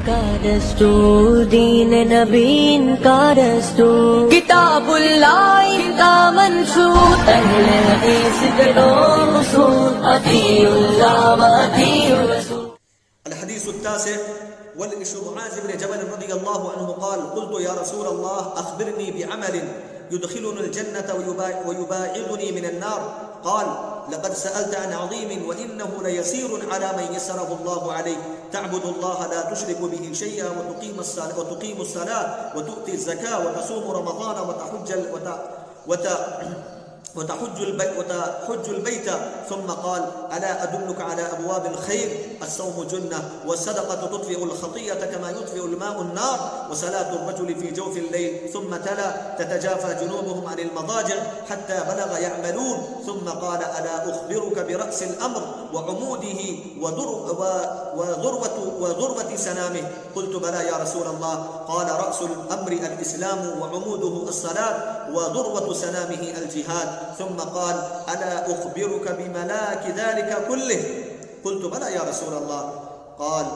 کا دستور، دین نبی کا دستور، کتاب اللہ کا منشور، اہل حدیث کے دو اصول، اطیعوا اللہ و اطیعوا الرسول۔ الحديث التاسع والإشر معاذ بن جبل رضي الله عنه قال قلت يا رسول الله أخبرني بعمل يدخلني الجنة ويباعدني من النار قال لقد سألت عن عظيم وإنه ليسير على من يسره الله عليه تعبد الله لا تشرك به شيئا وتقيم الصلاة وتؤتي الزكاة وتصوم رمضان وتحج البيت ثم قال ألا أدلك على أبواب الخير الصوم جنة والصدقة تطفئ الخطيئة كما يطفئ الماء النار وصلاة الرجل في جوف الليل ثم تلا تتجافى جنوبهم عن المضاجع حتى بلغ يعملون ثم قال ألا أخبرك برأس الأمر وعموده وذروة سنامه قلت بلى يا رسول الله قال رأس الأمر الإسلام وعموده الصلاة وذروة سنامه الجهاد ثم قال ألا أخبرك بملاك ذلك كله قلت بلى يا رسول الله قال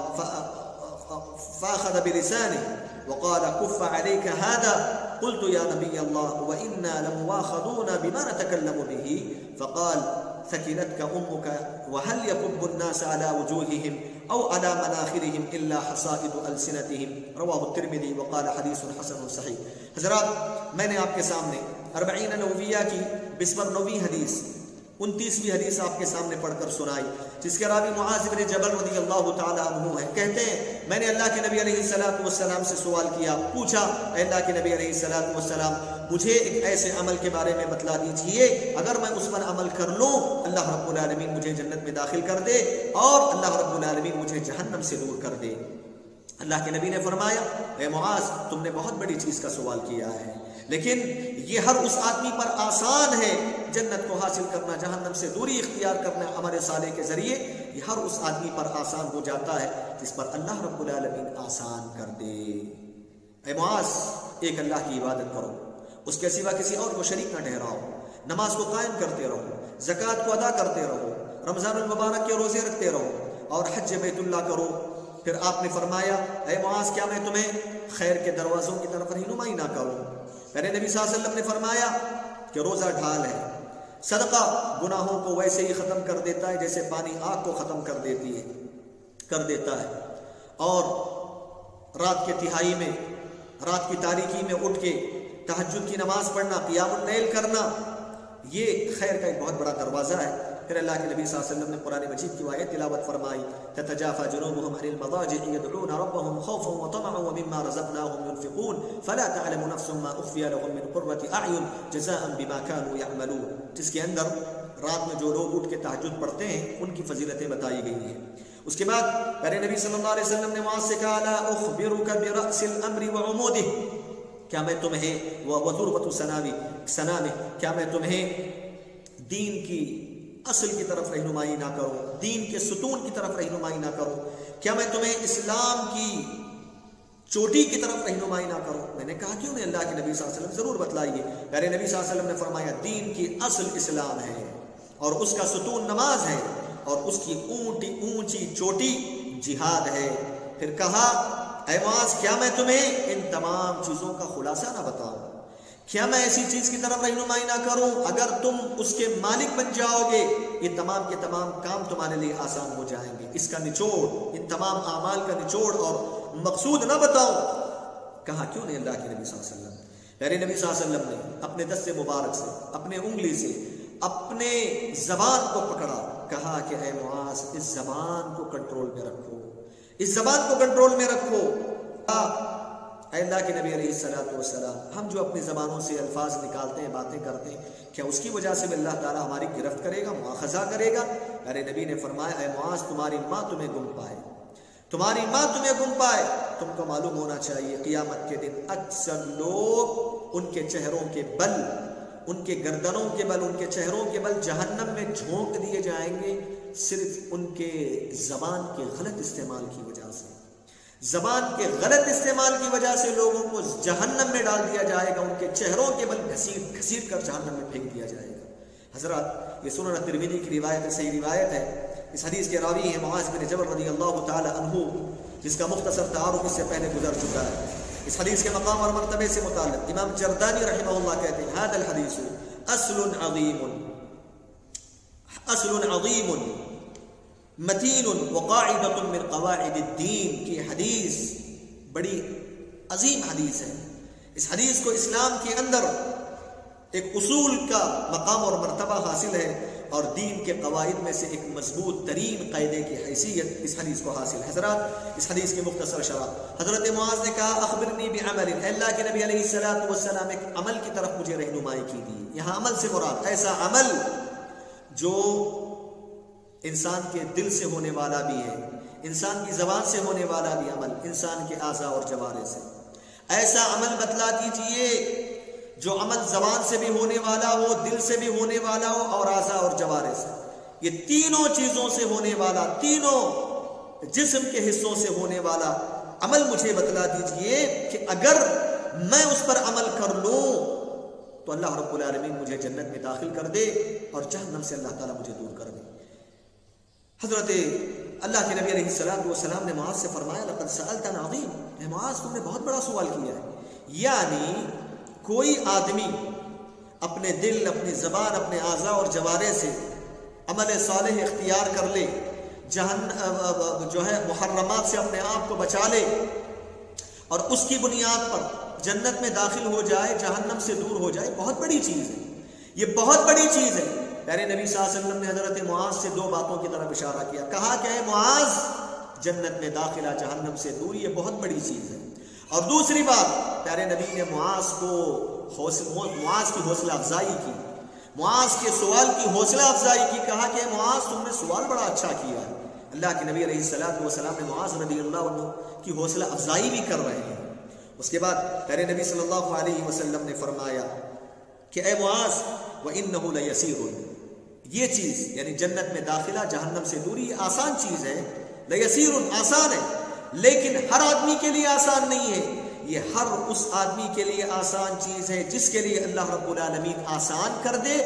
فأخذ بلسانه وقال كف عليك هذا قلت يا نبي الله وإنا لمواخذون بما نتكلم به فقال ثكلتك أمك وهل يكب الناس على وجوههم أو على مناخرهم إلا حصائد ألسنتهم رواه الترمذي وقال حديث حسن صحيح۔ حضرات، میں نے آپ کے سامنے 40 نوویہ کی 29ویں حدیث 29ویں حدیث آپ کے سامنے پڑھ کر سنائی، جس کے راوی معاذ بن جبل رضی اللہ تعالی عنہ ہیں۔ کہتے ہیں میں نے اللہ کے نبی علیہ السلام سے سوال کیا، پوچھا اے اللہ کے نبی علیہ السلام مجھے ایک ایسے عمل کے بارے میں بتلا دیجئے اگر میں اس پر عمل کر لوں اللہ رب العالمین مجھے جنت میں داخل کر دے اور اللہ رب العالمین مجھے جہنم سے دور کر دے۔ اللہ کے نبی نے فرمایا اے معاذ تم نے بہت بڑی چیز کا سوال کیا ہے، لیکن یہ ہر اس آدمی پر آسان ہے جنت کو حاصل کرنا، جہنم سے دوری اختیار کرنا عمل صالح کے ذریعے، یہ ہر اس آدمی پر آسان ہو جاتا ہے جس پر اللہ رب العالمین آسان کر دے۔ اے معاذ ایک اللہ کی عبادت کرو، اس کے سوا کسی اور کو شریک نہ ٹھہراؤ، نماز کو قائم کرتے رہو، زکوٰۃ کو ادا کرتے رہو، رمضان المبارک کے روزے رکھتے رہو اور حج بیت اللہ کرو۔ پھر آپ نے فرمایا اے معاذ کیا میں تمہیں خیر کے دروازوں کی طرف رہنمائی نہ کروں؟ میرے نبی صلی اللہ علیہ وسلم نے فرمایا کہ روزہ ڈھال ہے، صدقہ گناہوں کو ویسے ہی ختم کر دیتا ہے جیسے پانی آگ کو ختم کر دیتا ہے، اور رات کے تہائی میں، رات کی تاریکی میں اٹھ کے تہجد کی نماز پڑھنا، قیام اللیل کرنا، یہ خیر کا ایک بہت بڑا دروازہ ہے۔ پھر اللہ کے نبی صلی اللہ علیہ وسلم نے قرآن مجید کی آیت تلاوت فرمائی تتجافى جنوبهم عن المضاجع يدعون ربهم خوفا وطمعا ومما رزقناهم ينفقون فلا تعلم نفس ما اخفي لهم من قرة اعين جزاء بما كانوا يعملون، جس کے اندر رات میں جو لوگ اٹھ کے تہجد پڑھتے ہیں ان کی فضیلتیں بتائی گئی ہیں۔ اس کے بعد پیارے نبی صلی اللہ علیہ وسلم نے معاذ سے کہا لا اخبرك برأس الامر وعموده، کیا میں تمہیں وذروة سنامه، کیا میں تمہیں دین کی اصل کی طرف رہنمائی نہ کروں، دین کے ستون کی طرف رہنمائی نہ کروں؟ کیا میں تمہیں اسلام کی چوٹی کی طرف رہنمائی نہ کروں؟ میں نے کہا کیوں نہیں اللہ کے نبی صلی اللہ علیہ وسلم ضرور بتلائیے۔ پیارے نبی صلی اللہ علیہ وسلم نے فرمایا دین کی اصل اسلام ہے اور اس کا ستون نماز ہے اور اس کی اونچی چوٹی جہاد ہے۔ پھر کہا اے معاذ کیا میں تمہیں ان تمام چیزوں کا خلاصہ نہ بتاؤں؟ کیا میں ایسی چیز کی طرف رہنمائی نہ کروں اگر تم اس کے مالک بن جاؤ گے یہ تمام کے تمام کام تمہارے لیے آسان ہو جائیں گے؟ اس کا نچوڑ، ان تمام اعمال کا نچوڑ اور مقصود نہ بتاؤں؟ کہا کیوں نہیں اللہ کے نبی صلی اللہ علیہ وسلم۔ پیارے نبی صلی اللہ علیہ وسلم نے اپنے دست مبارک سے، اپنے انگلی سے اپنے زبان کو پکڑا، کہا کہ اے معاذ اس زبان کو کنٹرول میں رکھو، اس زبان کو کنٹرول میں رکھو۔ اے اللہ کے نبی علیہ السلام ہم جو اپنی زبانوں سے الفاظ نکالتے ہیں، باتیں کرتے ہیں، کیا اس کی وجہ سے بھی اللہ تعالیٰ ہماری گرفت کرے گا، مواخذہ کرے گا؟ میرے نبی نے فرمایا اے معاذ تمہاری ماں تمہیں گم پائے، تمہاری ماں تمہیں گم پائے۔ تم کو معلوم ہونا چاہیے قیامت کے دن اکثر لوگ ان کے چہروں کے بل، ان کے گردنوں کے بل، ان کے چہروں کے بل جہنم میں جھونک دیے جائیں گے صرف ان کے زبان کے غلط استعمال کی وجہ سے۔ زبان کے غلط استعمال کی وجہ سے لوگوں کو جہنم میں ڈال دیا جائے گا، ان کے چہروں کے بل گھسیٹ کر جہنم میں پھینک دیا جائے گا۔ حضرات یہ سنن ترمذی کی روایت ہے، صحیح روایت ہے، اس حدیث کے راوی ہیں معاذ بن جبل رضی اللہ تعالی عنہ، جس کا مختصر تعارف اس سے پہلے گزر چکا ہے۔ اس حدیث کے مقام اور مرتبے سے متعلق امام جردانی رحمہ اللہ کہتے ہیں هذا الحدیث اصل عظیم متین وقاعدۃ من قواعد الدین، کی حدیث بڑی عظیم حدیث ہے۔ اس حدیث کو اسلام کے اندر ایک اصول کا مقام اور مرتبہ حاصل ہے، اور دین کے قواعد میں سے ایک مضبوط ترین قاعدے کی حیثیت اس حدیث کو حاصل ہے۔ حضرات، اس حدیث کی مختصر شرح، حضرت معاذ نے کہا اخبرنی بعمل، اے اللہ کے نبی علیہ الصلوۃ والسلام ایک عمل کی طرف مجھے رہنمائی کیجیے۔ یہاں عمل سے مراد ایسا عمل جو انسان کے دل سے ہونے والا بھی ہے، انسان کی زبان سے ہونے والا بھی عمل، انسان کے اعضاء اور جوارح سے، ایسا عمل بتلا دیجیے جو عمل زبان سے بھی ہونے والا ہو، دل سے بھی ہونے والا ہو، اور اعضاء اور جوارح سے، یہ تینوں چیزوں سے ہونے والا، تینوں جسم کے حصوں سے ہونے والا عمل مجھے بتلا دیجئے کہ اگر میں اس پر عمل کر لوں تو اللہ رب العالمین مجھے جنت میں داخل کر دے اور جہنم سے اللہ تعالیٰ مجھے دور کر دے۔ حضرت اللہ کے نبی علیہ السلام نے معاذ سے فرمایا لقد سألت عن عظیم، اے معاذ تم نے بہت بڑا سوال کیا ہے۔ یعنی کوئی آدمی اپنے دل، اپنی زبان، اپنے اعضاء اور جوارح سے عمل صالح اختیار کر لے، محرمات سے اپنے آپ کو بچا لے، اور اس کی بنیاد پر جنت میں داخل ہو جائے، جہنم سے دور ہو جائے، بہت بڑی چیز ہے، یہ بہت بڑی چیز ہے۔ پیارے نبی صلی اللہ علیہ وسلم نے حضرت معاذ سے دو باتوں کی طرف اشارہ کیا، کہا کہ اے معاذ جنت میں داخلہ، جہنم سے دور، یہ بہت بڑی چیز ہے۔ اور دوسری بات، پیارے نبی نے معاذ کی حوصلہ افزائی کی، معاذ کے سوال کی حوصلہ افزائی کی، کہا کہ معاذ تم نے سوال بڑا اچھا کیا ہے۔ اللہ کے نبی علیہ السلام نے معاذ رضی اللہ عنہ کی حوصلہ افزائی بھی کر رہے ہیں۔ اس کے بعد پیارے نبی صلی اللہ علیہ وسلم نے فرمایا کہ اے معاذ وَإِنَّهُ لَيَسِيرٌ، یہ چیز یعنی جنت میں داخلہ، جہنم سے دوری، آسان چیز ہے، لَيَسِيرٌ آسان ہے، لیکن ہر آدمی کے لیے آسان نہیں ہے، یہ ہر اس آدمی کے لیے آسان چیز ہے جس کے لیے اللہ رب العالمین آسان کر دے،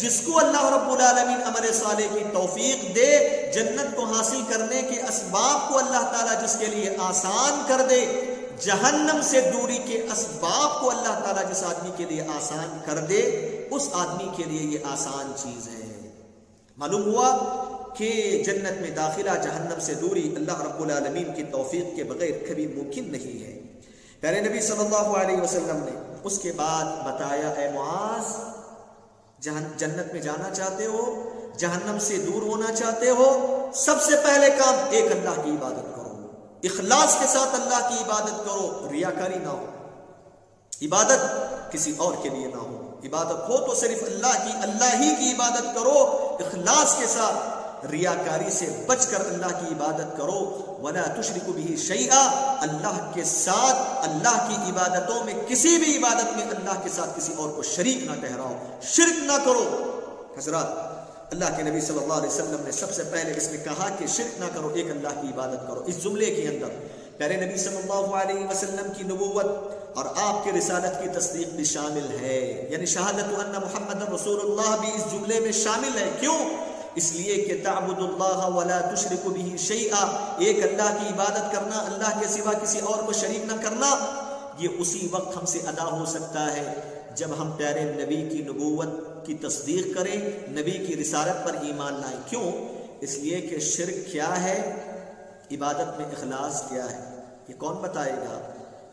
جس کو اللہ رب العالمین عمل صالح کی توفیق دے، جنت کو حاصل کرنے کے اسباب کو اللہ تعالیٰ جس کے لیے آسان کر دے، جہنم سے دوری کے اسباب کو اللہ تعالیٰ جس آدمی کے لیے آسان کر دے، اس آدمی کے لیے یہ آسان چیز ہے۔ معلوم ہوا کہ جنت میں داخلہ، جہنم سے دوری اللہ رب العالمین کی توفیق کے بغیر کبھی ممکن نہیں ہے۔ پیارے نبی صلی اللہ علیہ وسلم نے اس کے بعد بتایا اے معاذ جنت میں جانا چاہتے ہو، جہنم سے دور ہونا چاہتے ہو، سب سے پہلے کام ایک اللہ کی عبادت کرو، اخلاص کے ساتھ اللہ کی عبادت کرو، ریاکاری نہ ہو، عبادت کسی اور کے لیے نہ ہو، عبادت ہو تو صرف اللہ ہی کی عبادت کرو، اخلاص کے ساتھ، ریاکاری سے بچ کر اللہ کی عبادت کرو۔ وَلَا تُشْرِكُ بِهِ شَيْئًا، اللہ کے ساتھ، اللہ کی عبادتوں میں، کسی بھی عبادت میں اللہ کے ساتھ کسی اور کو شریک نہ ٹھہراؤ، شرک نہ کرو۔ حضرات، اللہ کے نبی صلی اللہ علیہ وسلم نے سب سے پہلے اس میں کہا کہ شرک نہ کرو، ایک اللہ کی عبادت کرو۔ اس جملے کے اندر پیارے نبی صلی اللہ علیہ وسلم کی نبوت اور آپ کے رسالت کی تصدیق بھی شامل ہے، یعنی شہادت ان محمد رسول اللہ بھی اس جملے میں شامل ہے۔ کیوں؟ اس لیے کہ تعبد اللہ ولا تشرک به شیئا، ایک اللہ کی عبادت کرنا، اللہ کے سوا کسی اور کو شریک نہ کرنا، یہ اسی وقت ہم سے ادا ہو سکتا ہے جب ہم پیارے نبی کی نبوت کی تصدیق کریں، نبی کی رسالت پر ایمان لائیں۔ کیوں؟ اس لیے کہ شرک کیا ہے، عبادت میں اخلاص کیا ہے، یہ کون بتائے گا؟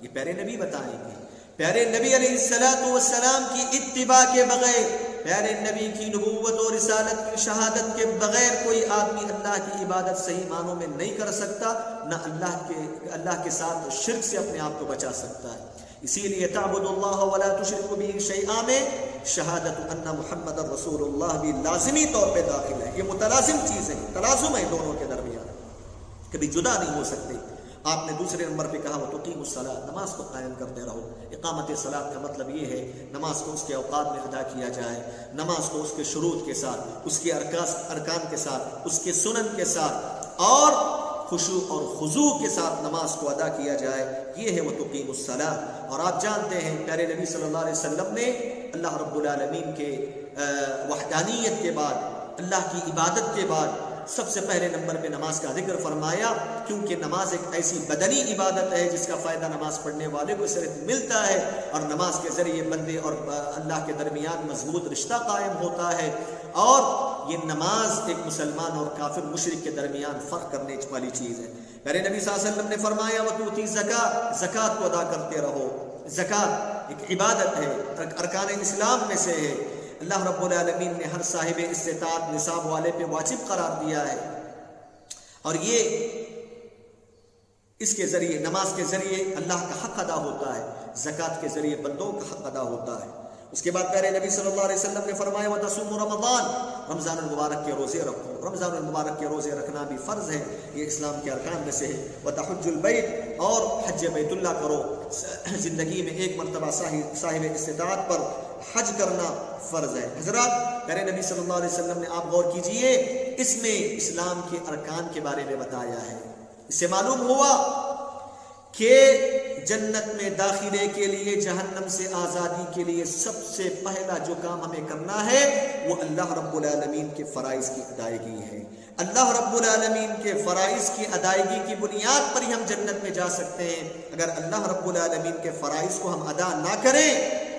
یہ پیارے نبی بتائیں گے۔ پیارے نبی علیہ السلام کی اتباع کے بغیر، پیارے نبی کی نبوت اور رسالت کی شہادت کے بغیر کوئی آدمی اللہ کی عبادت صحیح معنوں میں نہیں کر سکتا، نہ اللہ کے ساتھ شرک سے اپنے آپ کو بچا سکتا ہے۔ اسی لیے تعبد اللہ ولا تشرک به شیئا میں شہادت ان محمد رسول اللہ بھی لازمی طور پہ داخل ہے۔ یہ متلازم چیز ہے، تلازم ہے دونوں کے درمیان، کبھی جدا نہیں ہو سکتے۔ آپ نے دوسرے نمبر پہ کہا وتقیم الصلاۃ، نماز کو قائم کرتے رہو۔ اقامت صلاۃ کا مطلب یہ ہے نماز کو اس کے اوقات میں ادا کیا جائے، نماز کو اس کے شروط کے ساتھ، اس کے ارکان کے ساتھ، اس کے سنن کے ساتھ، اور خشوع اور خضوع کے ساتھ نماز کو ادا کیا جائے، یہ ہے وتقیم الصلاۃ۔ اور آپ جانتے ہیں پیارے نبی صلی اللہ علیہ وسلم نے اللہ رب العالمین کے وحدانیت کے بعد، اللہ کی عبادت کے بعد سب سے پہلے نمبر پہ نماز کا ذکر فرمایا، کیونکہ نماز ایک ایسی بدنی عبادت ہے جس کا فائدہ نماز پڑھنے والے کو صرف ملتا ہے، اور نماز کے ذریعے بندے اور اللہ کے درمیان مضبوط رشتہ قائم ہوتا ہے، اور یہ نماز ایک مسلمان اور کافر مشرک کے درمیان فرق کرنے والی چیز ہے۔ میرے نبی صلی اللہ علیہ وسلم نے فرمایا وَتُؤْتِي الزَّكَاةَ، زکوٰۃ کو ادا کرتے رہو۔ زکوٰۃ ایک عبادت ہے، ارکان اسلام میں سے ہے۔ اللہ رب العالمین نے ہر صاحب استطاعت نصاب والے پہ واجب قرار دیا ہے، اور یہ اس کے ذریعے، نماز کے ذریعے اللہ کا حق ادا ہوتا ہے، زکوٰۃ کے ذریعے بندوں کا حق ادا ہوتا ہے۔ اس کے بعد پیارے نبی صلی اللہ علیہ وسلم نے فرمایا وَتَصُومُ رمضان، رمضان المبارک کے روزے رکھو۔ رمضان المبارک کے روزے رکھنا بھی فرض ہے، یہ اسلام کے ارکان میں سے ہے۔ وَتَحُجُّ الْبَيْتِ، اور حج بیت اللہ کرو۔ زندگی میں ایک مرتبہ صاحب استطاعت پر حج کرنا فرض ہے۔ حضرات، پیارے نبی صلی اللہ علیہ وسلم نے، آپ غور کیجئے، اس میں اسلام کے ارکان کے بارے میں بتایا ہے۔ اس سے معلوم ہوا کہ جنت میں داخلے کے لیے، جہنم سے آزادی کے لیے سب سے پہلا جو کام ہمیں کرنا ہے وہ اللہ رب العالمین کے فرائض کی ادائیگی ہے۔ اللہ رب العالمین کے فرائض کی ادائیگی کی بنیاد پر ہی ہم جنت میں جا سکتے ہیں۔ اگر اللہ رب العالمین کے فرائض کو ہم ادا نہ کریں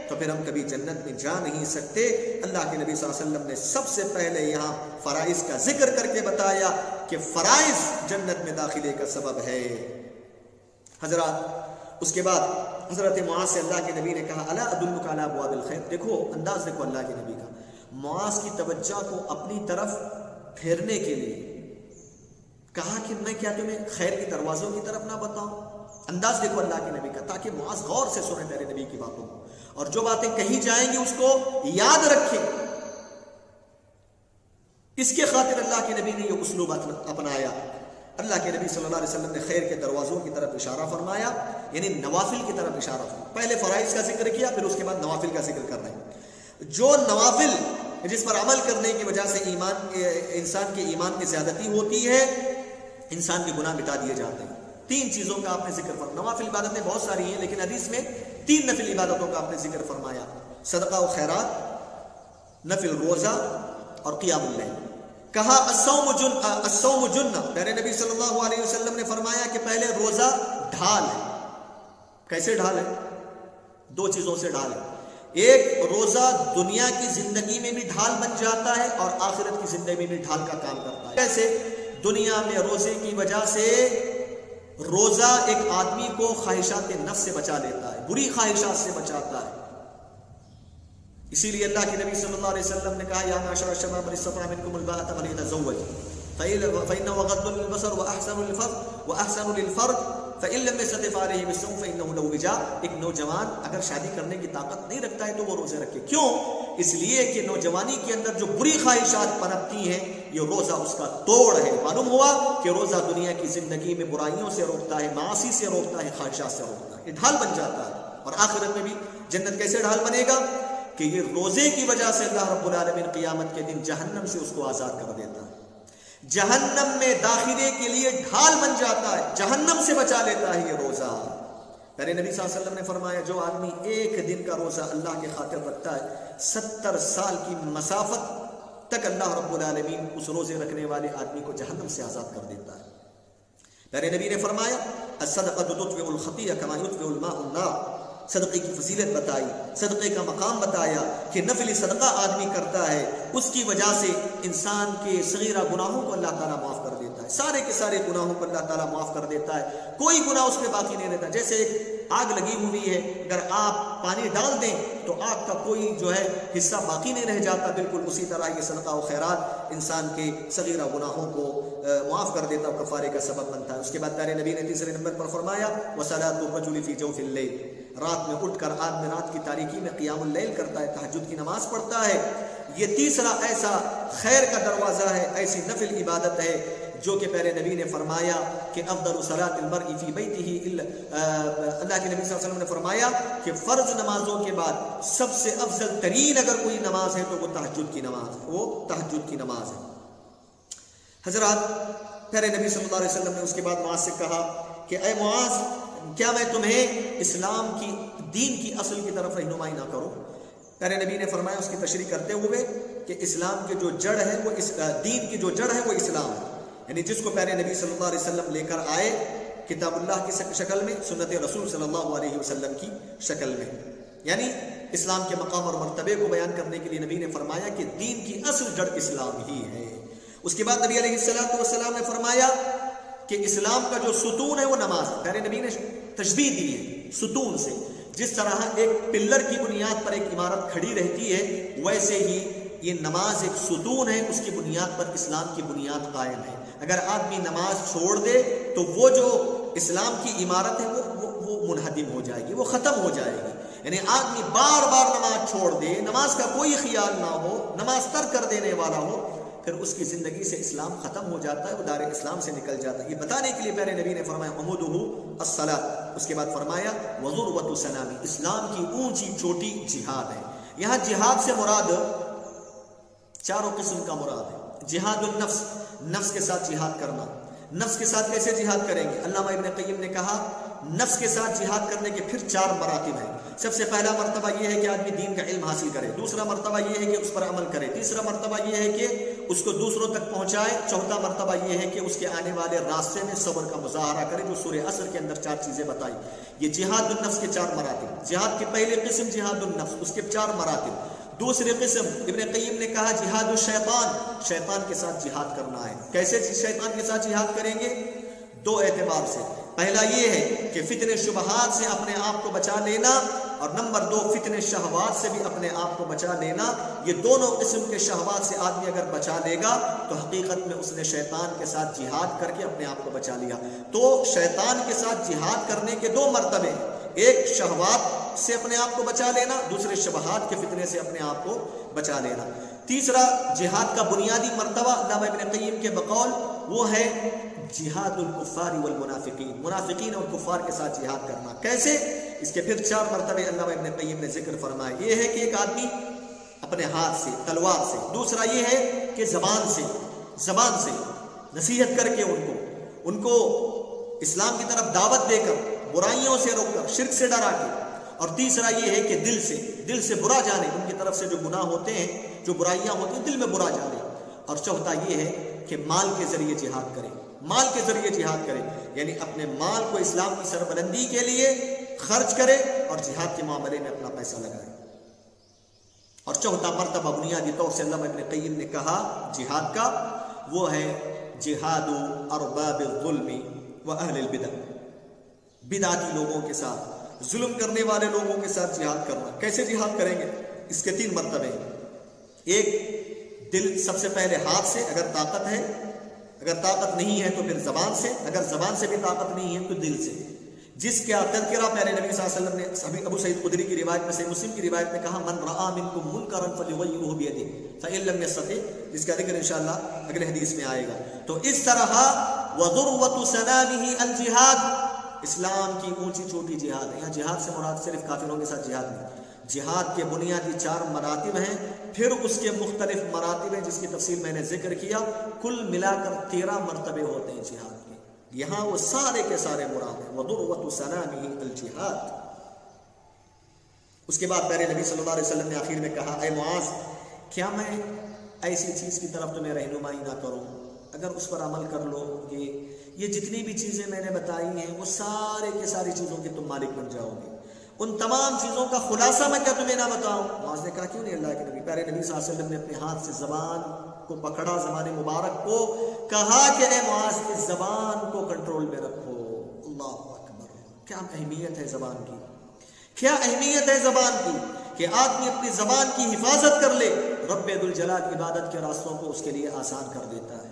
تو پھر ہم کبھی جنت میں جا نہیں سکتے۔ اللہ کے نبی صلی اللہ علیہ وسلم نے سب سے پہلے یہاں فرائض کا ذکر کر کے بتایا کہ فرائض جنت میں داخلے کا سبب ہے۔ حضرات، اس کے بعد حضرت معاذ سے اللہ کے نبی نے کہا الا ادلک علی ابواب الخیر۔ دیکھو انداز، دیکھو اللہ کے نبی کا، معاذ کی توجہ کو اپنی طرف پھیرنے کے لیے کہا کہ میں کیا تمہیں خیر کے دروازوں کی طرف نہ بتاؤں؟ انداز دیکھو اللہ کے نبی کا، تاکہ معاذ غور سے سنیں میرے نبی کی باتوں کو، اور جو باتیں کہی جائیں گی اس کو یاد رکھیں۔ اس کے خاطر اللہ کے نبی نے یہ اسلوب اپنایا۔ اللہ کے نبی صلی اللہ علیہ وسلم نے خیر کے دروازوں کی طرف اشارہ فرمایا، یعنی نوافل کی طرف اشارہ فرمایا۔ پہلے فرائض کا ذکر کیا، پھر اس کے بعد نوافل کا ذکر کر رہے ہیں۔ جو نوافل جس پر عمل کرنے کی وجہ سے انسان کے ایمان کی زیادتی ہوتی ہے، انسان کے گناہ مٹا دیے جاتے ہیں۔ تین چیزوں کا آپ نے ذکر فرمایا۔ نوافل عبادتیں بہت ساری ہیں، لیکن حدیث میں تین نفل عبادتوں کا آپ نے ذکر فرمایا: صدقہ و خیرات، نفل روزہ، اور قیام اللیل۔ کہا الصوم جنہ، پیارے نبی صلی اللہ علیہ وسلم نے فرمایا کہ پہلے روزہ ڈھال ہے۔ کیسے ڈھال ہے؟ دو چیزوں سے ڈھال ہے۔ ایک، روزہ دنیا کی زندگی میں بھی ڈھال بن جاتا ہے اور آخرت کی زندگی میں بھی ڈھال کا کام کرتا ہے۔ جیسے دنیا میں روزے کی وجہ سے روزہ ایک آدمی کو خواہشات نفس سے بچا لیتا ہے، بری خواہشات سے بچاتا ہے۔ اسی لیے اللہ کے نبی صلی اللہ علیہ وسلم نے کہا یا معشر الشباب من استطاع منکم الباءۃ فلیتزوج فإنه غض للبصر وأحسن للفرج فإن لم يستطع فعليه بالصوم فإنه له وجاء۔ ایک نوجوان اگر شادی کرنے کی طاقت نہیں رکھتا ہے تو وہ روزے رکھے۔ کیوں؟ اس لیے کہ نوجوانی کے اندر جو بری خواہشات پنپتی ہیں، یہ روزہ اس کا توڑ ہے۔ معلوم ہوا کہ روزہ دنیا کی زندگی میں برائیوں سے روکتا ہے، معاصی سے روکتا ہے، خواہشات سے روکتا ہے، یہ ڈھال بن جاتا ہے۔ اور آخرت میں بھی جنت کیسے ڈھال بنے گا؟ کہ یہ روزے کی وجہ سے اللہ رب العالمین قیامت کے دن جہنم سے اس کو آزاد کر دیتا ہے، جہنم میں داخلے کے لیے ڈھال بن جاتا ہے، جہنم سے بچا لیتا ہے یہ روزہ۔ پیارے نبی صلی اللہ علیہ وسلم نے فرمایا جو آدمی ایک دن کا روزہ اللہ کے خاطر رکھتا ہے، 70 سال کی مسافت تک اللہ رب العالمین اس روزے رکھنے والے آدمی کو جہنم سے آزاد کر دیتا ہے۔ پیارے نبی نے فرمایا الصدقۃ تطفئ الخطیئہ کما یطفئ الماء النار۔ صدقے کی فضیلت بتائی، صدقے کا مقام بتایا کہ نفلی صدقہ آدمی کرتا ہے، اس کی وجہ سے انسان کے صغیرہ گناہوں کو اللہ تعالیٰ معاف کر دیتا ہے، سارے کے سارے گناہوں کو اللہ تعالیٰ معاف کر دیتا ہے، کوئی گناہ اس میں باقی نہیں رہتا۔ جیسے ایک آگ لگی ہوئی ہے، اگر آپ پانی ڈال دیں تو آگ کا کوئی جو ہے حصہ باقی نہیں رہ جاتا، بالکل اسی طرح یہ صدقہ و خیرات انسان کے صغیرہ گناہوں کو معاف کر دیتا ہے، کفارے کا سبب بنتا ہے۔ اس کے بعد پیارے نبی نے تیسرے نمبر پر فرمایا وَصَلَاةُ الرَّجُلِ فِي جَوْفِ اللَّيْلِ، رات میں اٹھ کر آدمی رات کی تاریکی میں قیام اللیل کرتا ہے، تہجد کی نماز پڑھتا ہے۔ یہ تیسرا ایسا خیر کا دروازہ ہے، ایسی نفل عبادت ہے جو کہ پیارے نبی نے فرمایا کہ افضل صلاۃ المرء فی بیتہ، اللہ کے نبی صلی اللہ علیہ وسلم نے فرمایا کہ فرض نمازوں کے بعد سب سے افضل ترین اگر کوئی نماز ہے تو وہ تہجد کی نماز ہے، وہ تہجد کی نماز ہے۔ حضرات، پیارے نبی صلی اللہ علیہ وسلم نے اس کے بعد معاذ سے کہا کہ اے معاذ، کیا میں تمہیں اسلام کی دین کی اصل کی طرف رہنمائی نہ کروں؟ پیارے نبی نے فرمایا اس کی تشریح کرتے ہوئے کہ اسلام کے جو جڑ ہے وہ دین کی جو جڑ ہے وہ اسلام ہے، یعنی جس کو پیارے نبی صلی اللہ علیہ وسلم لے کر آئے کتاب اللہ کی شکل میں، سنت رسول صلی اللہ علیہ وسلم کی شکل میں، یعنی اسلام کے مقام اور مرتبے کو بیان کرنے کے لیے نبی نے فرمایا کہ دین کی اصل جڑ اسلام ہی ہے۔ اس کے بعد نبی علیہ السلام نے فرمایا کہ اسلام کا جو ستون ہے وہ نماز ہے۔ پیارے نبی نے تشبیہ دی ہے ستون سے، جس طرح ایک پلر کی بنیاد پر ایک عمارت کھڑی رہتی ہے، ویسے ہی یہ نماز ایک ستون ہے، اس کی بنیاد پر اسلام کی بنیاد قائم ہے۔ اگر آدمی نماز چھوڑ دے تو وہ جو اسلام کی عمارت ہے وہ منہدم ہو جائے گی، وہ ختم ہو جائے گی۔ یعنی آدمی بار بار نماز چھوڑ دے، نماز کا کوئی خیال نہ ہو، نماز ترک کر دینے والا ہو، پھر اس کی زندگی سے اسلام ختم ہو جاتا ہے، وہ دار اسلام سے نکل جاتا ہے۔ یہ بتانے کے لیے پیارے نبی نے فرمایا عمودہ الصلاۃ، اس کے بعد فرمایا وذروۃ سنامہ، اسلام کی اونچی چوٹی جہاد ہے۔ یہاں جہاد سے مراد چاروں قسم کا مراد ہے۔ جہاد النفس، نفس کے ساتھ جہاد کرنا۔ نفس کے ساتھ کیسے جہاد کریں گے؟ علامہ ابن قیم نے کہا نفس کے ساتھ جہاد کرنے کے پھر 4 مراتب ہیں۔ سب سے پہلا مرتبہ یہ ہے کہ آدمی دین کا علم حاصل کرے، دوسرا مرتبہ یہ ہے کہ اس پر عمل کرے، تیسرا مرتبہ یہ ہے کہ اس کو دوسروں تک پہنچائے، چوتھا مرتبہ یہ ہے کہ اس کے آنے والے راستے میں صبر کا مظاہرہ کرے، جو سورہ عصر کے اندر 4 چیزیں بتائی۔ یہ جہاد النفس کے 4 مراتب۔ جہاد کی پہلی قسم جہاد النفس، اس کے 4 مراتب۔ دوسری قسم ابن قیم نے کہا جہاد الشیطان، شیطان کے ساتھ جہاد کرنا ہے۔ کیسے شیطان کے ساتھ جہاد کریں گے؟ 2 اعتبار سے۔ پہلا یہ ہے کہ فتنے شبہات سے اپنے آپ کو بچا لینا، اور نمبر 2 فتنے شہوات سے بھی اپنے آپ کو بچا لینا۔ یہ دونوں قسم کے شہوات سے آدمی اگر بچا لے گا تو حقیقت میں اس نے شیطان کے ساتھ جہاد کر کے اپنے آپ کو بچا لیا۔ تو شیطان کے ساتھ جہاد کرنے کے 2 مرتبے، ایک شہوات سے اپنے آپ کو بچا لینا، دوسرے شبہات کے فتنے سے اپنے آپ کو بچا لینا۔ تیسرا جہاد کا بنیادی مرتبہ علامہ ابن قیم کے بقول وہ ہے جہاد الکفار والمنافقین، منافقین اور کفار کے ساتھ جہاد کرنا۔ کیسے؟ اس کے پھر 4 مرتبے علامہ ابن قیم نے ذکر فرمایا۔ یہ ہے کہ ایک آدمی اپنے ہاتھ سے، تلوار سے، دوسرا یہ ہے کہ زبان سے نصیحت کر کے ان کو اسلام کی طرف دعوت دے کر، برائیوں سے روک کر، شرک سے ڈرا کے، اور تیسرا یہ ہے کہ دل سے برا جانے، ان کی طرف سے جو گناہ ہوتے ہیں، جو برائیاں ہوتی ہیں، دل میں برا جانے، اور چوتھا یہ ہے کہ مال کے ذریعے جہاد کرے، مال کے ذریعے جہاد کرے، یعنی اپنے مال کو اسلام کی سربلندی کے لیے خرچ کرے اور جہاد کے معاملے میں اپنا پیسہ لگائے۔ اور چوتھا مرتبہ بنیادی طور سے علامہ ابن قیم نے کہا جہاد کا، وہ ہے جہاد ارباب الظلم و اہل البدع، بدعتی لوگوں کے ساتھ، ظلم کرنے والے لوگوں کے ساتھ جہاد کرنا۔ کیسے جہاد کریں گے؟ اس کے 3 مرتبے ہیں۔ ایک دل، سب سے پہلے ہاتھ سے اگر طاقت ہے، اگر طاقت نہیں ہے تو پھر زبان سے، اگر زبان سے بھی طاقت نہیں ہے تو دل سے، جس کا تذکرہ پیارے نبی صلی اللہ علیہ وسلم نے ابو سعید خدری کی روایت میں سے، مسلم کی روایت میں کہا من رآ منکم منکرا فلیغیرہ بیدہ فإن لم یستطع، جس کا ذکر انشاءاللہ اگلے حدیث میں آئے گا۔ تو اس طرح وذروۃ سنامہ الجہاد، اسلام کی اونچی چھوٹی جہاد ہے۔ یہاں جہاد سے مراد صرف کافروں کے ساتھ جہاد نہیں، جہاد کے بنیادی 4 مراتب ہیں، پھر اس کے مختلف مراتب ہیں جس کی تفصیل میں نے ذکر کیا، کل ملا کر 13 مرتبے ہوتے ہیں جہاد کے۔ یہاں وہ سارے کے سارے مراد ہیں، وذروۃ سنامہ الجہاد۔ اس کے بعد پیارے نبی صلی اللہ علیہ وسلم نے آخر میں کہا اے معاذ، کیا میں ایسی چیز کی طرف تمہیں رہنمائی نہ کروں، اگر اس پر عمل کر لو گے، یہ جتنی بھی چیزیں میں نے بتائی ہیں وہ سارے کے ساری چیزوں کے تم مالک بن جاؤ گے، ان تمام چیزوں کا خلاصہ میں کیا تمہیں نہ بتاؤں؟ معاذ نے کہا کیوں نہیں اللہ کے نبی؟ پیارے نبی صلی اللہ علیہ وسلم نے اپنے ہاتھ سے زبان کو پکڑا، زبان مبارک کو، کہا کہ اے معاذ اس زبان کو کنٹرول میں رکھو۔ اللہ اکبر، کیا اہمیت ہے زبان کی، کیا اہمیت ہے زبان کی کہ آدمی اپنی زبان کی حفاظت کر لے، رب ذوالجلال عبادت کے راستوں کو اس کے لیے آسان کر دیتا ہے۔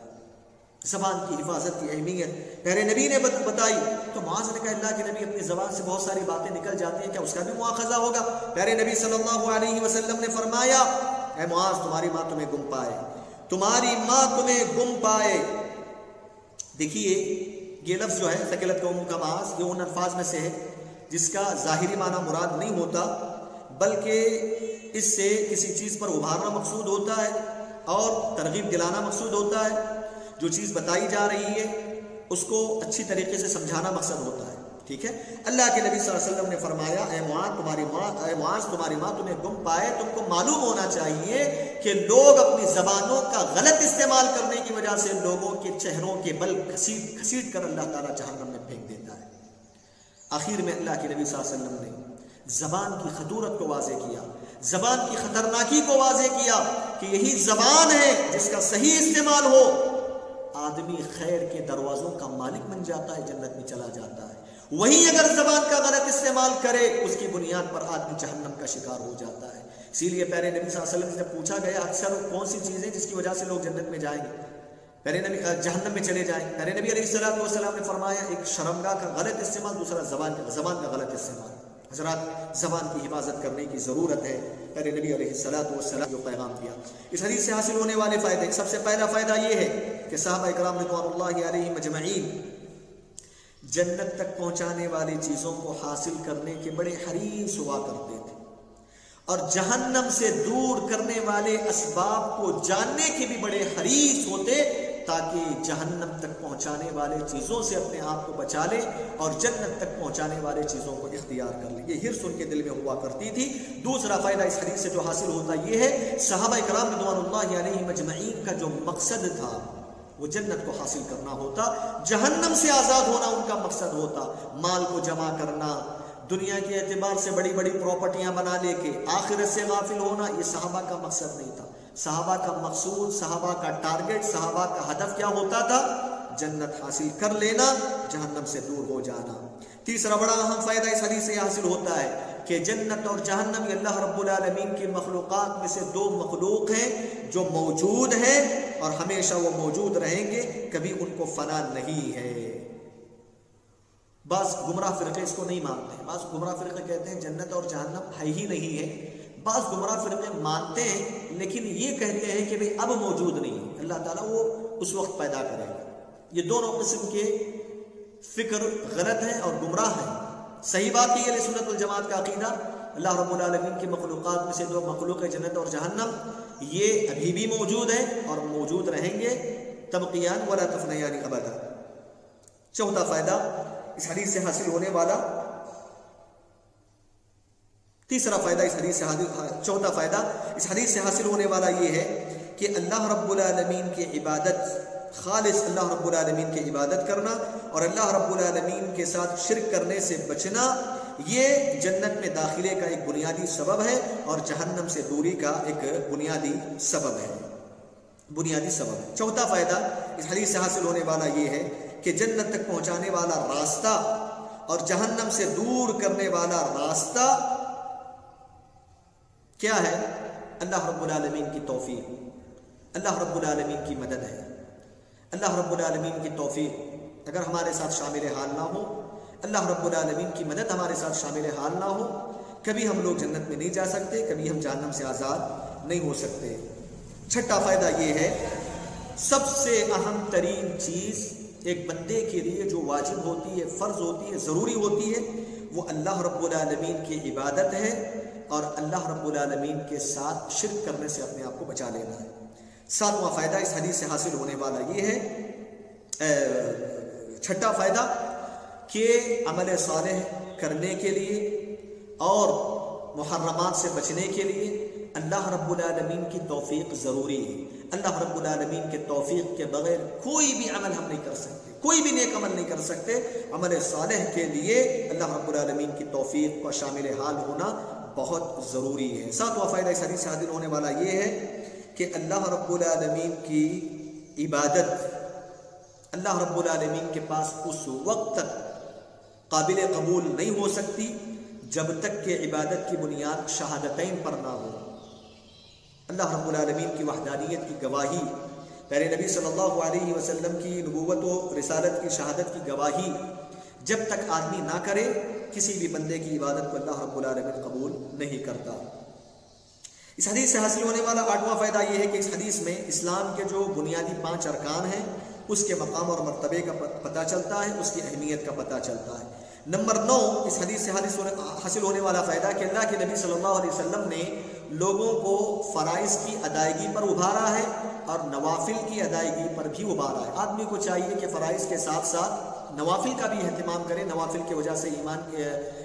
زبان کی حفاظت کی اہمیت پیارے نبی نے بتائی، تو معاذ نے کہا اللہ کے نبی اپنی زبان سے بہت ساری باتیں نکل جاتی ہیں، کیا اس کا بھی مواخذہ ہوگا؟ پیارے نبی صلی اللہ علیہ وسلم نے فرمایا اے معاذ تمہاری ماں تمہیں گم پائے، تمہاری ماں تمہیں گم پائے۔ دیکھیے یہ لفظ جو ہے ثقلت قوم کا معاذ، یہ ان الفاظ میں سے ہے جس کا ظاہری معنی مراد نہیں ہوتا، بلکہ اس سے کسی چیز پر ابھارنا مقصود ہوتا ہے اور ترغیب دلانا مقصود ہوتا ہے۔ جو چیز بتائی جا رہی ہے اس کو اچھی طریقے سے سمجھانا مقصد ہوتا ہے۔ ٹھیک ہے. اللہ کے نبی صلی اللہ علیہ وسلم نے فرمایا اے معاذ تمہاری ماں تمہیں گم پائے. تم کو معلوم ہونا چاہیے کہ لوگ اپنی زبانوں کا غلط استعمال کرنے کی وجہ سے لوگوں کے چہروں کے بل گھسیٹ کر اللہ تعالیٰ جہنم میں پھینک دیتا ہے. آخر میں اللہ کے نبی صلی اللہ علیہ وسلم نے زبان کی خطورت کو واضح کیا, زبان کی خطرناکی کو واضح کیا کہ یہی زبان ہے جس کا صحیح استعمال ہو آدمی خیر کے دروازوں کا مالک بن جاتا ہے, جنت میں چلا جاتا ہے. وہیں اگر زبان کا غلط استعمال کرے اس کی بنیاد پر آدمی جہنم کا شکار ہو جاتا ہے. اسی لیے پیارے نبی صلی اللہ علیہ وسلم سے پوچھا گیا اکثر کون سی چیزیں جس کی وجہ سے لوگ جنت میں جائیں گے, پیارے نبی جہنم میں چلے جائیں. پیارے نبی علیہ السلام نے فرمایا ایک شرمگاہ کا غلط استعمال, دوسرا زبان کا غلط استعمال. حضرات زبان کی حفاظت کرنے کی ضرورت ہے. پیارے نبی علیہ السلام جو پیغام دیا اس حدیث سے حاصل ہونے والے فائدے, سب سے پہلا فائدہ یہ ہے کہ صحابہ کرام رضوان اللہ علیہم اجمعین جنت تک پہنچانے والی چیزوں کو حاصل کرنے کے بڑے حریص ہوا کرتے تھے, اور جہنم سے دور کرنے والے اسباب کو جاننے کے بھی بڑے حریص ہوتے تاکہ جہنم تک پہنچانے والے چیزوں سے اپنے آپ کو بچا لے اور جنت تک پہنچانے والے چیزوں کو اختیار کر لے. یہ ہرس ان کے دل میں ہوا کرتی تھی. دوسرا فائدہ اس حدیث سے جو حاصل ہوتا یہ ہے صحابہ کرام رضوان اللہ علیہم اجمعین کا جو مقصد تھا وہ جنت کو حاصل کرنا ہوتا, جہنم سے آزاد ہونا ان کا مقصد ہوتا. مال کو جمع کرنا, دنیا کے اعتبار سے بڑی بڑی پراپرٹیاں بنا لے کے آخرت سے غافل ہونا, یہ صحابہ کا مقصد نہیں تھا. صحابہ کا مقصود, صحابہ کا ٹارگٹ, صحابہ کا ہدف کیا ہوتا تھا؟ جنت حاصل کر لینا, جہنم سے دور ہو جانا. تیسرا بڑا اہم فائدہ اس حدیث سے حاصل ہوتا ہے کہ جنت اور جہنم یہ اللہ رب العالمین کی مخلوقات میں سے دو مخلوق ہیں جو موجود ہیں اور ہمیشہ وہ موجود رہیں گے, کبھی ان کو فنا نہیں ہے. بعض گمراہ فرقے اس کو نہیں مانتے ہیں. بعض گمراہ فرقے کہتے ہیں جنت اور جہنم ہے ہی نہیں ہے. بعض گمراہ فرقے مانتے ہیں لیکن یہ کہتے ہیں کہ بھئی اب موجود نہیں ہے, اللہ تعالیٰ وہ اس وقت پیدا کرے گا. یہ دونوں قسم کے فکر غلط ہیں اور گمراہ ہیں. صحیح بات یہ ہے سنت والجماعت کا عقیدہ اللہ رب العالمین کی مخلوقات میں سے دو مخلوق جنت اور جہنم یہ ابھی بھی موجود ہیں اور موجود رہیں گے تبقیان ولا تفنیان ابدا. چوتھا فائدہ اس حدیث سے حاصل ہونے والا, تیسرا فائدہ اس حدیث سے چوتھا فائدہ اس حدیث سے حاصل ہونے والا یہ ہے کہ اللہ رب العالمین کی عبادت, خالص اللہ رب العالمین کی عبادت کرنا اور اللہ رب العالمین کے ساتھ شرک کرنے سے بچنا یہ جنت میں داخلے کا ایک بنیادی سبب ہے اور جہنم سے دوری کا ایک بنیادی سبب ہے. چوتھا فائدہ اس حدیث سے حاصل ہونے والا یہ ہے کہ جنت تک پہنچانے والا راستہ اور جہنم سے دور کرنے والا راستہ کیا ہے؟ اللہ رب العالمین کی توفیق, اللہ رب العالمین کی مدد ہے. اللہ رب العالمین کی توفیق اگر ہمارے ساتھ شامل حال نہ ہو, اللہ رب العالمین کی مدد ہمارے ساتھ شامل حال نہ ہو, کبھی ہم لوگ جنت میں نہیں جا سکتے, کبھی ہم جہنم سے آزاد نہیں ہو سکتے. چھٹا فائدہ یہ ہے سب سے اہم ترین چیز ایک بندے کے لیے جو واجب ہوتی ہے, فرض ہوتی ہے, ضروری ہوتی ہے, وہ اللہ رب العالمین کی عبادت ہے اور اللہ رب العالمین کے ساتھ شرک کرنے سے اپنے آپ کو بچا لینا ہے. ساتواں فائدہ اس حدیث سے حاصل ہونے والا یہ ہے, چھٹا فائدہ کہ عمل صالح کرنے کے لیے اور محرمات سے بچنے کے لیے اللہ رب العالمین کی توفیق ضروری ہے. اللہ رب العالمین کے توفیق کے بغیر کوئی بھی عمل ہم نہیں کر سکتے, کوئی بھی نیک عمل نہیں کر سکتے. عمل صالح کے لیے اللہ رب العالمین کی توفیق کا شامل حال ہونا بہت ضروری ہے. ساتواں فائدہ اس حدیث سے حاصل ہونے والا یہ ہے کہ اللہ رب العالمین کی عبادت اللہ رب العالمین کے پاس اس وقت تک قابل قبول نہیں ہو سکتی جب تک کہ عبادت کی بنیاد شہادتین پر نہ ہو. اللہ رب العالمین کی وحدانیت کی گواہی, پیارے نبی صلی اللہ علیہ وسلم کی نبوت و رسالت کی شہادت کی گواہی جب تک آدمی نہ کرے کسی بھی بندے کی عبادت کو اللہ رب العالمین قبول نہیں کرتا. اس حدیث سے حاصل ہونے والا آٹھواں فائدہ یہ ہے کہ اس حدیث میں اسلام کے جو بنیادی 5 ارکان ہیں اس کے مقام اور مرتبے کا پتہ چلتا ہے, اس کی اہمیت کا پتہ چلتا ہے. نمبر 9 اس حدیث سے حاصل ہونے والا فائدہ کہ اللہ کے نبی صلی اللہ علیہ وسلم نے لوگوں کو فرائض کی ادائیگی پر ابھارا ہے اور نوافل کی ادائیگی پر بھی ابھارا ہے. آدمی کو چاہیے کہ فرائض کے ساتھ ساتھ نوافل کا بھی اہتمام کرے، نوافل کی وجہ سے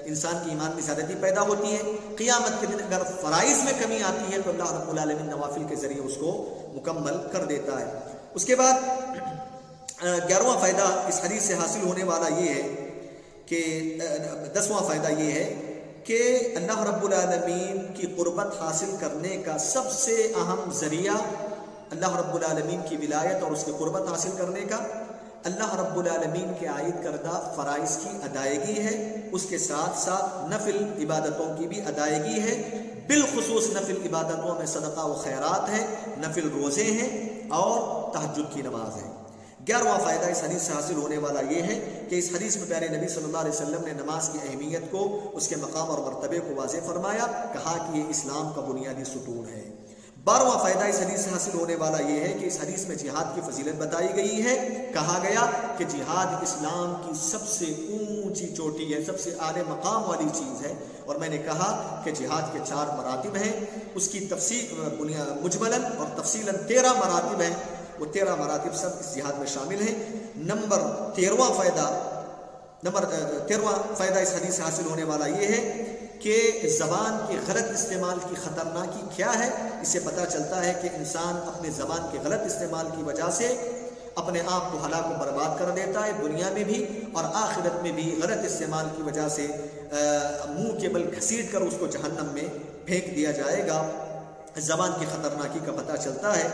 انسان کی ایمان میں زیادتی پیدا ہوتی ہے۔ قیامت کے دن اگر فرائض میں کمی آتی ہے تو اللہ رب العالمین نوافل کے ذریعے اس کو مکمل کر دیتا ہے۔ اس کے بعد 11واں فائدہ اس حدیث سے حاصل ہونے والا یہ ہے کہ 10واں فائدہ یہ ہے کہ اللہ رب العالمین کی قربت حاصل کرنے کا سب سے اہم ذریعہ اللہ رب العالمین کی ولایت اور اس کی قربت حاصل کرنے کا اللہ رب العالمین کے عائد کردہ فرائض کی ادائیگی ہے، اس کے ساتھ ساتھ نفل عبادتوں کی بھی ادائیگی ہے، بالخصوص نفل عبادتوں میں صدقہ و خیرات ہے، نفل روزے ہیں اور تہجد کی نماز ہے۔ 11واں فائدہ اس حدیث سے حاصل ہونے والا یہ ہے کہ اس حدیث میں پیارے نبی صلی اللہ علیہ وسلم نے نماز کی اہمیت کو، اس کے مقام اور مرتبے کو واضح فرمایا، کہا کہ یہ اسلام کا بنیادی ستون ہے۔ 12واں فائدہ اس حدیث سے حاصل ہونے والا یہ ہے کہ اس حدیث میں جہاد کی فضیلت بتائی گئی ہے، کہا گیا کہ جہاد اسلام کی سب سے اونچی چوٹی ہے، سب سے اعلی مقام والی چیز ہے، اور میں نے کہا کہ جہاد کے 4 مراتب ہیں، اس کی تفصیل مجملاً اور تفصیلاً 13 مراتب ہیں، وہ 13 مراتب سب اس جہاد میں شامل ہیں۔ 13واں فائدہ اس حدیث سے حاصل ہونے والا یہ ہے کہ زبان کے غلط استعمال کی خطرناکی کیا ہے۔ اس سے پتہ چلتا ہے کہ انسان اپنے زبان کے غلط استعمال کی وجہ سے اپنے آپ کو ہلاک و برباد کر دیتا ہے، دنیا میں بھی اور آخرت میں بھی غلط استعمال کی وجہ سے منہ کے بل گھسیٹ کر اس کو جہنم میں پھینک دیا جائے گا۔ زبان کی خطرناکی کا پتہ چلتا ہے۔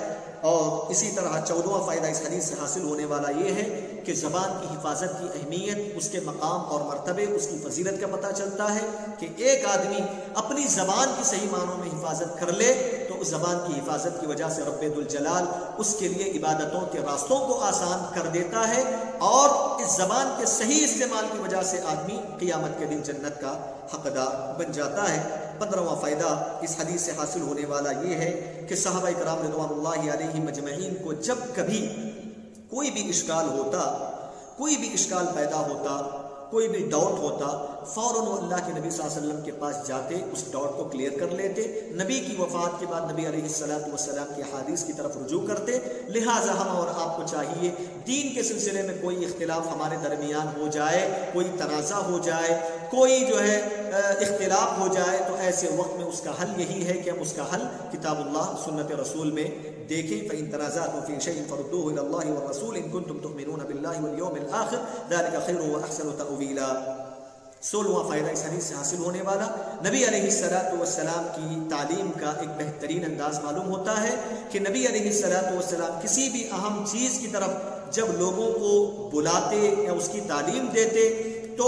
اور اسی طرح 14واں فائدہ اس حدیث سے حاصل ہونے والا یہ ہے کہ زبان کی حفاظت کی اہمیت، اس کے مقام اور مرتبے، اس کی فضیلت کا پتہ چلتا ہے کہ ایک آدمی اپنی زبان کی صحیح معنوں میں حفاظت کر لے تو اس زبان کی حفاظت کی وجہ سے رب ذوالجلال اس کے لیے عبادتوں کے راستوں کو آسان کر دیتا ہے، اور اس زبان کے صحیح استعمال کی وجہ سے آدمی قیامت کے دن جنت کا حقدار بن جاتا ہے۔ 15واں فائدہ اس حدیث سے حاصل ہونے والا یہ ہے کہ صحابہ کرام رضوان اللہ علیہم اجمعین کو جب کبھی کوئی بھی اشکال ہوتا، کوئی بھی اشکال پیدا ہوتا، کوئی بھی ڈاؤٹ ہوتا، فوراً وہ اللہ کے نبی صلی اللہ علیہ وسلم کے پاس جاتے، اس ڈاؤٹ کو کلیئر کر لیتے۔ نبی کی وفات کے بعد نبی علیہ السلام کی حدیث کی طرف رجوع کرتے۔ لہٰذا ہم اور آپ کو چاہیے دین کے سلسلے میں کوئی اختلاف ہمارے درمیان ہو جائے، کوئی تنازع ہو جائے، کوئی اختلاف ہو جائے، تو ایسے وقت میں اس کا حل یہی ہے کہ ہم اس کا حل کتاب اللہ سنت رسول میں دیکھیں۔ فَإِن تَنَازَعْتُمْ فِي شَيْءٍ فَرُدُّوهُ إِلَى اللَّهِ وَالرَّسُولِ إِن كُنتُمْ تُؤْمِنُونَ بِاللَّهِ وَالْيَوْمِ الْآخِرِ ذَلِكَ خَيْرٌ وَأَحْسَنُ تَأْوِيلًا۔ 16واں فائدہ اس حدیث سے حاصل ہونے والا نبی علیہ السلام کی تعلیم کا ایک بہترین انداز معلوم ہوتا ہے کہ نبی علیہ السلام کسی بھی اہم چیز کی طرف جب لوگوں کو بلاتے یا اس کی تعلیم دیتے تو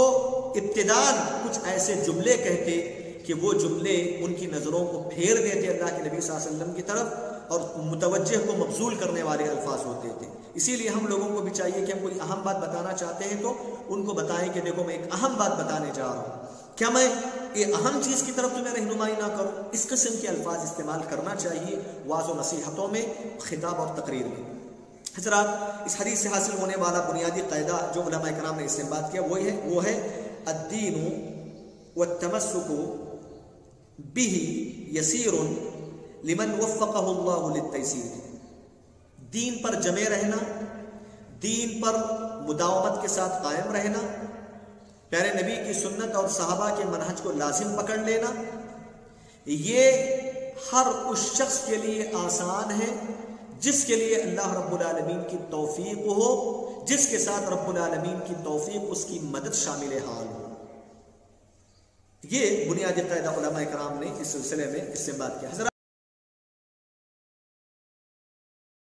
ابتداءً کچھ ایسے جملے کہتے کہ وہ جملے ان کی نظروں کو پھیر دیتے اللہ کے نبی صلی اللہ علیہ وسلم کی طرف، اور متوجہ کو مبذول کرنے والے الفاظ ہوتے تھے۔ اسی لیے ہم لوگوں کو بھی چاہیے کہ ہم کوئی اہم بات بتانا چاہتے ہیں تو ان کو بتائیں کہ دیکھو میں ایک اہم بات بتانے جا رہا ہوں، کیا میں یہ اہم چیز کی طرف تمہیں رہنمائی نہ کروں؟ اس قسم کے الفاظ استعمال کرنا چاہیے وعظ و نصیحتوں میں، خطاب اور تقریر میں۔ حضرات، اس حدیث سے حاصل ہونے والا بنیادی قاعدہ جو علماء کرام نے استنباط کیا وہ ہے الدین والتمسک به یسیر لمن وفقہ اللہ للتیسیر۔ دین پر جمے رہنا، دین پر مداومت کے ساتھ قائم رہنا، پیارے نبی کی سنت اور صحابہ کے منہج کو لازم پکڑ لینا، یہ ہر اس شخص کے لیے آسان ہے جس کے لیے اللہ رب العالمین کی توفیق ہو، جس کے ساتھ رب العالمین کی توفیق، اس کی مدد شامل حال ہو۔ یہ بنیادی قاعدہ علماء کرام نے اس سلسلے میں استنباط کیا۔